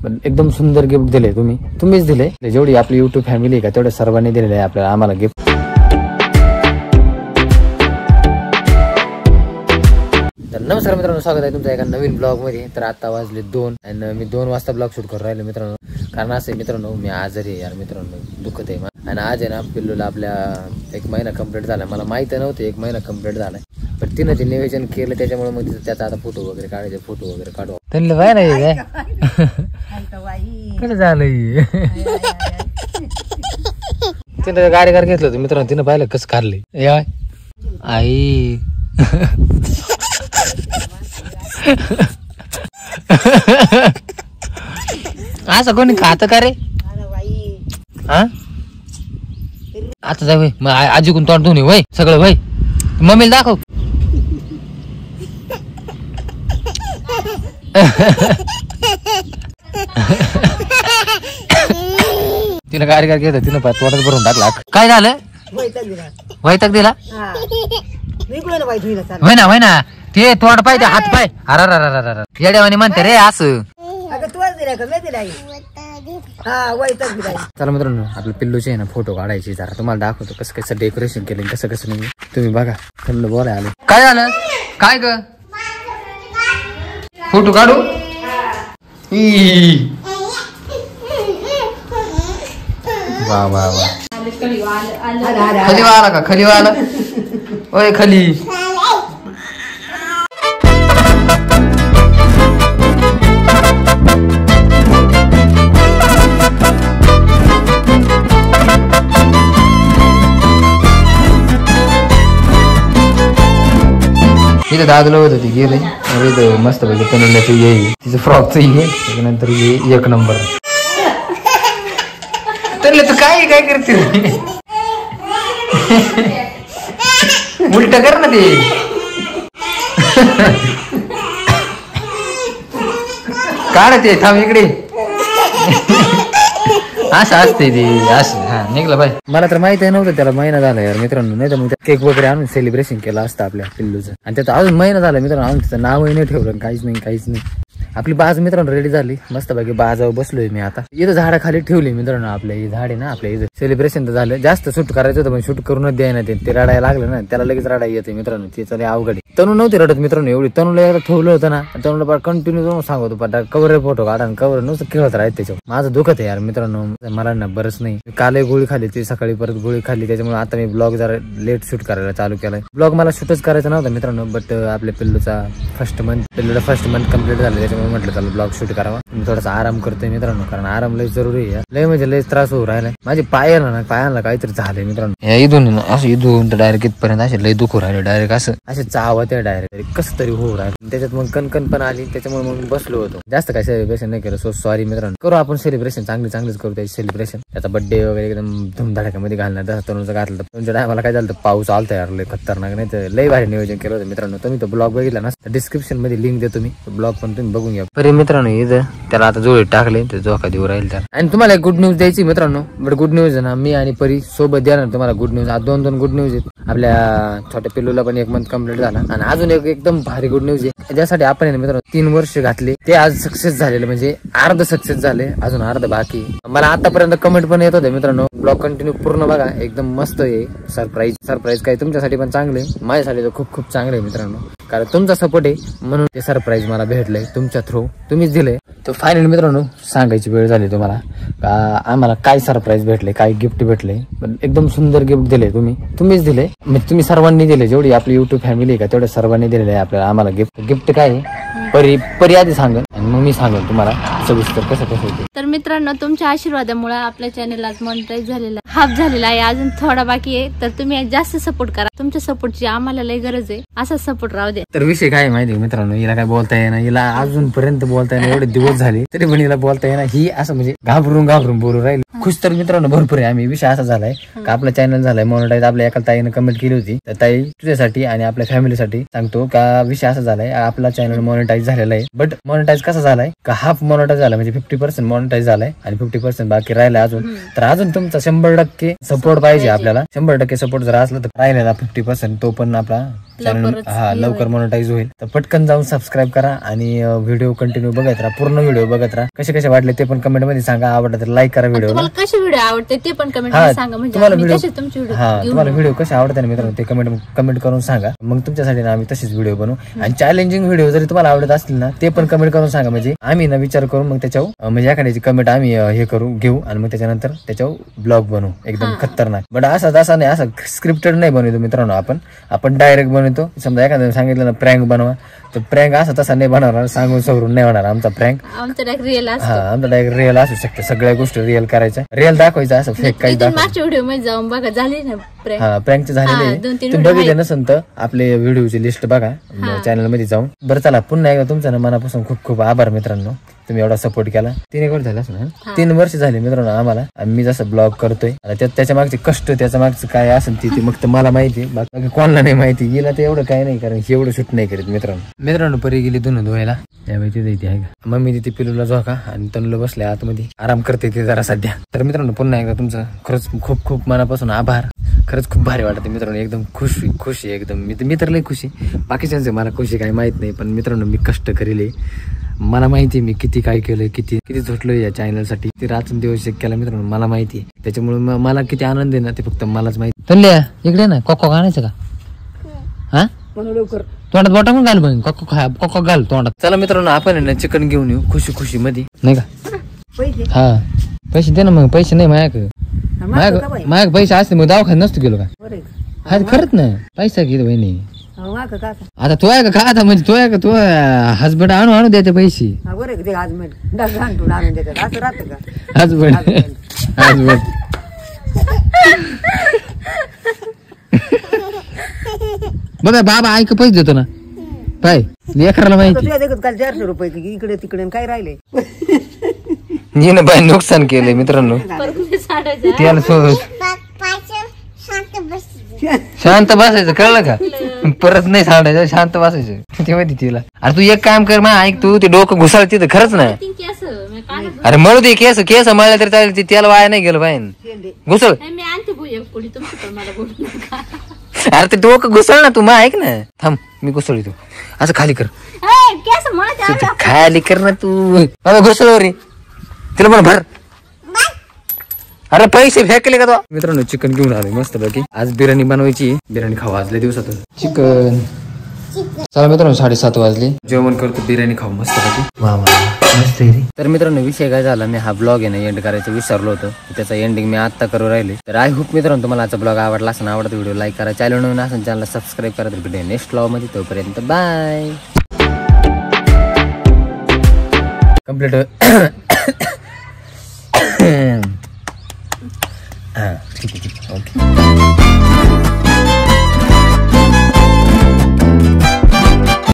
पण एकदम सुंदर गिफ्ट दिले तुम्हीच दिले. जेवढी आपली युट्यूब फॅमिली आहे का तेवढ्या सर्वांनी दिलेले आहे आपल्याला आम्हाला गिफ्ट. तर नमस्कार मित्रांनो, स्वागत आहे तुमचं एका नवीन ब्लॉग मध्ये. तर आता वाजले 2 आणि मी 2 वाजता ब्लॉग शूट करून राहिले मित्रांनो. कारण असं मित्रांनो, मी आजारी आहे यार मित्रांनो, दुखत आहे. आणि आज आहे ना पिल्लूला आपल्या 1 महिना कंप्लीट झाला. मला माहिती नव्हतं 1 महिना कंप्लीट झालाय, पण तिनं ते नियोजन केलं त्याच्यामुळे मग त्याचा आता फोटो वगैरे काढायचे, फोटो वगैरे काढू. त्यांना बाय नाही काय कसं झालंय. तिनं गाडी कार घेतलं होतं मित्रांनो, तिनं पाहिलं कसं कारले या आई. असं कोणी खात का रे? हा आता जाय वय मग आजी कोण तोंड धुणे वय सगळं वय मम्मीला दाखव. तिला गाडी गाडी घेत तिनं तोंडात भरून टाकला. काय झालं? वैताग दिला होय ना ते तोंड पाहिजे हात पाय. अरे येड्यावानी म्हणते रे असं. चला मित्रांनो, आपल्या पिल्लूचे आहे ना फोटो काढायचे, जरा तुम्हाला दाखवतो कसं कसं डेकोरेशन केलं, कसं कसं नाही. तुम्ही बघा, थंड बोलाय आले. काय झालं? काय ग फोटो काढू? वा वा वा. खलीवा आला का? खलीवा आला ओय खली. इथं दादलं होतं ती गेले इथं मस्त पाहिजे तनुल्याचं ये तिचं फ्रॉकचं ये त्याच्यानंतर ये 1 नंबर. तनुल्या तू काय करते उलट कर ना ते. काढ ते थांब इकडे. असं असते ती असं. हा निघलं बाय. मला तर माहिती नव्हतं त्याला महिना झाला यार मित्रांनो, नाही तर मग केक वगैरे आणून सेलिब्रेशन केलं असतं आपल्या पिल्लूचं. आणि त्याचं अजून महिना झाला मित्रांनो, अजून त्याचं नावही नाही ठेवलं, काहीच नाही. आपली बाज मित्रांनो रेडी झाली मस्त पैकी. बाजावर बसलोय मी आता. इथं झाडाखाली ठेवली मित्रांनो. आपल्या हे झाड आहे ना आपल्या इथं. सेलिब्रेशन तर झालं, जास्त शूट करायचं होतं पण शूट करूनच द्यायला ते रडायला लागलं ना, त्याला लगेच रडायला येते मित्रांनो. तिचं लय अवघड आहे. तनू नव्हती रडत मित्रांनो एवढी. तनूला एकदा ठेवलं होतं ना, तनूला कंटिन्यू सांगतो पण कवर फोटो काढा आणि कवर नुसतं खेळत राहत त्याच्यावर. माझं दुखत आहे यार मित्रांनो, मला ना बरंच नाही. कालही गोळी खाल्ली ती, सकाळी परत गोळी खाल्ली, त्याच्यामुळे आता मी ब्लॉग जरा लेट शूट करायला चालू केलाय. ब्लॉग मला शूटच करायचा नव्हता मित्रांनो, बट आपल्या पिल्लूचा फर्स्ट मंथ कम्प्लीट झालं, त्याच्यामुळे म्हटलं चालू ब्लॉग शूट करावा. मी थोडासा आराम करतोय मित्रांनो, कारण आराम लय जरुरी आहे. लय म्हणजे लय त्रास होऊ राहिलाय. माझे पायाला काहीतरी झालंय मित्रांनो. इथून असं इथून तर डायरेक्ट इथपर्यंत असे लय दुखू राहिले. डायरेक्ट असे चावत आहे डायरेक्ट कसं तरी होऊ राहिलं. त्याच्यात मग कणकण पण आली, त्याच्यामुळे मग बसलो होतो. जास्त काय सेलिब्रेशन नाही केलं. सो सॉरी मित्रांनो. करू आपण सेलिब्रेशन चांगलीच करू त्याची सेलिब्रेशन. त्याचा बर्थडे वगैरे एकदम धुमधडाक्यामध्ये घालणार. जसं तरुणचं घातलं तुमच्या टायमाला काय झालं, पाऊस आलता यार लय खतरनाक. नाही तर लय भारी नियोजन केलं होतं मित्रांनो. तुम्ही तो ब्लॉग बघितला ना, डिस्क्रिप्शन मध्ये लिंक देतो मी, ब्लॉग पण तुम्ही बघून घ्या. बरे मित्रांनो इथं त्याला आता जोडे टाकले, ते जोखा देऊ राहील त्याला. आणि तुम्हाला एक गुड न्यूज द्यायची मित्रांनो. बट गुड न्यूज आहे ना, मी आणि परी सोबत द्या ना तुम्हाला गुड न्यूज. आज 2 गुड न्यूज आहेत. आपल्या छोट्या पिल्लूला पण 1 मंथ कम्प्लीट झाला. आणि अजून एकदम भारी गुड न्यूज आहे, ज्यासाठी आपण मित्रांनो 3 वर्ष घातले ते आज सक्सेस झालेलं, म्हणजे अर्ध सक्सेस झाले, अजून अर्ध बाकी. मला आतापर्यंत कमेंट पण येत होते मित्रांनो. ब्लॉग कंटिन्यू पूर्ण बघा, एकदम मस्त आहे. सरप्राईज काय तुमच्यासाठी पण चांगले, माझ्यासाठी तर खूप चांगले आहे मित्रांनो. कारण तुमचा सपोर्ट आहे म्हणून ते सरप्राईज मला भेटलंय तुमच्या थ्रू, तुम्हीच दिले. तर फायनली मित्रांनो सांगायची वेळ झाली तुम्हाला का आम्हाला काय सरप्राईज भेटले, काय गिफ्ट भेटले. पण एकदम सुंदर गिफ्ट दिले तुम्हीच दिले, म्हणजे तुम्ही सर्वांनी दिले. जेवढी आपली युट्यूब फॅमिली आहे का तेवढ्या सर्वांनी दिलेले आहे आपल्याला आम्हाला गिफ्ट काय आहे परी आधी सांगेल आणि मग मी सांगेल तुम्हाला सविस्तर कसं होतं. तर मित्रांनो, तुमच्या आशीर्वादामुळे आपल्या चॅनल आज मॉनिटाईज झालेला, हाफ झालेला आहे, अजून थोडा बाकी आहे. तर तुम्ही जास्त सपोर्ट करा. तुमच्या सपोर्टची आम्हाला लय गरज आहे. असाच सपोर्ट राहू दे. तर विषय काय माहिती मित्रांनो, हिला काय बोलता येईना, हिला अजूनपर्यंत बोलता येईना, एवढे दिवस झाले तरी पण हिला बोलता येईना. ही असं म्हणजे घाबरून बोलू राहील. खुश तर मित्रांनो भरपूर आहे आम्ही. विषय असा झालाय का आपला चॅनल झालाय मॉनिटाईज. आपल्या एका ताईने कमेंट केली होती, तर ताई तुझ्यासाठी आणि आपल्या फॅमिलीसाठी सांगतो का विषय असा झालाय, आपला चॅनल मॉनिटाईज झालेला आहे. बट मॉनिटाईज कसा झालाय का हाफ मॉनिटाईज झाला, म्हणजे 50% मॉनिटाईज झालाय आणि 50% बाकी राहिलाय अजून. तर अजून तुमचा 100% सपोर्ट पाहिजे आपल्याला. 100% सपोर्ट जर असला तर राहिलेला 50% तो पण आपला लवकर मोनेटाईज होईल. तर पटकन जाऊन सबस्क्राईब करा आणि व्हिडिओ कंटिन्यू बघत राहा, पूर्ण व्हिडिओ बघत राहा. कसे वाटले ते पण कमेंट मध्ये सांगा. आवडला तर लाईक करा व्हिडिओ. कसे व्हिडिओ आवडते ते पण कमेंट मध्ये सांगा. म्हणजे तुम्हाला व्हिडिओ कसे आवडते ना मित्रांनो ते कमेंट करून सांगा. मग तुमच्यासाठी ना आम्ही तसेच व्हिडिओ बनवू. आणि चॅलेंजिंग व्हिडिओ जरी तुम्हाला आवडत असतील ना ते पण कमेंट करून सांगा. म्हणजे आम्ही ना विचार करू मग त्याच्यावर म्हणजे एखाद्याची कमेंट आम्ही हे करू घेऊ आणि मग त्याच्यानंतर त्याच्यावर ब्लॉग बनवू एकदम खतरनाक. बट असा नाही, असं स्क्रिप्टेड नाही बनवतो मित्रांनो. आपण डायरेक्ट बनवतो. समजा एखाद्याने सांगितलं ना प्रँक बनवा तर प्रँक असा तसा नाही बनवणार, सांगून सवरून नाही होणार आमचा प्रँक. आमचा डायरेक्ट रिअल आमचा डायरेक्ट रिअल असू शकतं. सगळ्या गोष्टी रिअल करायच्या, रिअल दाखवायचं, असं फेक काही मागच्या व्हिडिओ मध्ये जाऊन बघा झाले ना प्रँकचे झालेले. तुम्ही बघितले नसेल तर आपले व्हिडिओची लिस्ट बघा चॅनल मध्ये जाऊन. बरं चला पुन्हा एकदा तुमचं ना मनापासून खूप खूप आभार मित्रांनो. तुम्ही एवढा सपोर्ट केला. 3 वर्ष झालं ना, 3 वर्ष झाले मित्रांनो आम्हाला. आणि मी जसं ब्लॉग करतोय त्याच्या मागचे कष्ट, त्याच्या मागचं काय असेल ते मग मला माहिती, बाकी कोणाला नाही माहिती. गेला तर एवढं काय नाही, कारण एवढं शूट नाही करीत मित्रांनो. परी गेली धुणं धुवायला, त्यावेळी तिथे येते आहे का मम्मी तिथे पिलूला झोका आणि तनुला बसले आतमध्ये आराम करते ते जरा सध्या. तर मित्रांनो पुन्हा एकदा तुमचं खरंच खूप खूप मनापासून आभार. खरंच खूप भारी वाटते मित्रांनो, एकदम खुशी एकदम. मी तर लई खुशी. बाकीच्यांचे मला खुशी काही माहित नाही, पण मित्रांनो मी कष्ट करेले. मला माहिती मी किती काय केलंय, किती झोटलोय या चॅनलसाठी. ते रात्रंदिवस एक केला मित्रांनो मला माहिती. त्याच्यामुळे मला किती आनंद आहे ना ते फक्त मलाच माहिती. तनल्या इकडे ना कोको आणायचं का? हा लवकर तोंडात बोटा पण घाल बघ, कोको घाल तोंडात. चला मित्रांनो आपण ना चिकन घेऊन येऊ खुशी मध्ये नाही का. हा पैसे दे ना. मग पैसे नाही माझ्याकडे पैसे असते मग दवाखान्यात नसतो गेलो का. हा खरंच ना पैसा घेतो बहिणी. आता तो आहे का आता म्हणजे तो आहे का तो हसबंड आणू देते पैसे. हसबंड बघा बाबा ऐक पैसे देतो ना पाय लेकराला माहिती. 400 रुपये इकडे तिकडे काय राहिले. हिनं बाय नुकसान केलंय मित्रांनो. त्याला शांत बसायचं कळलं का. परत नाही सांडायचं, शांत बसायचं. ते माहिती तिला. अरे तू एक काम कर ऐक, तू ते डोकं घुसाळते खरंच ना. अरे मळू दे केस मळल्या तरी चालेल, त्याला वाया नाही गेलं पाहिजे. घुसळ. अरे ते डोकं घुसळ ना तू ऐक ना. थांब मी घुसळतो. असं खाली कर, खाली कर ना तू. घुसळ रे तिला पण भर. अरे पैसे फेकले का तो. मित्रांनो चिकन घेऊन आले मस्त पैकी. आज बिर्याणी बनवायची. बिर्याणी खाऊ वाजले दिवसातून चिकन. चला मित्रांनो 7:30 वाजले. जेवण करतो, बिर्याणी खाऊ मस्त पैकी. वा मस्त आहे. तर मित्रांनो विषय काय झाला, मी हा ब्लॉग आहे ना एंड करायचं विसरलो होतो. त्याचा एंडिंग मी आता करू राहिले. तर आय होप मित्रांनो तुम्हाला आजचा ब्लॉग आवडला असेल. आवडता व्हिडिओ लाईक करा, चॅनल नवीन असेल चॅनलला सबस्क्राईब करा. तर भेटूया नेक्स्ट ब्लॉग मध्ये. तोपर्यंत बाय. कम्प्लीट. ठीक आहे ओके.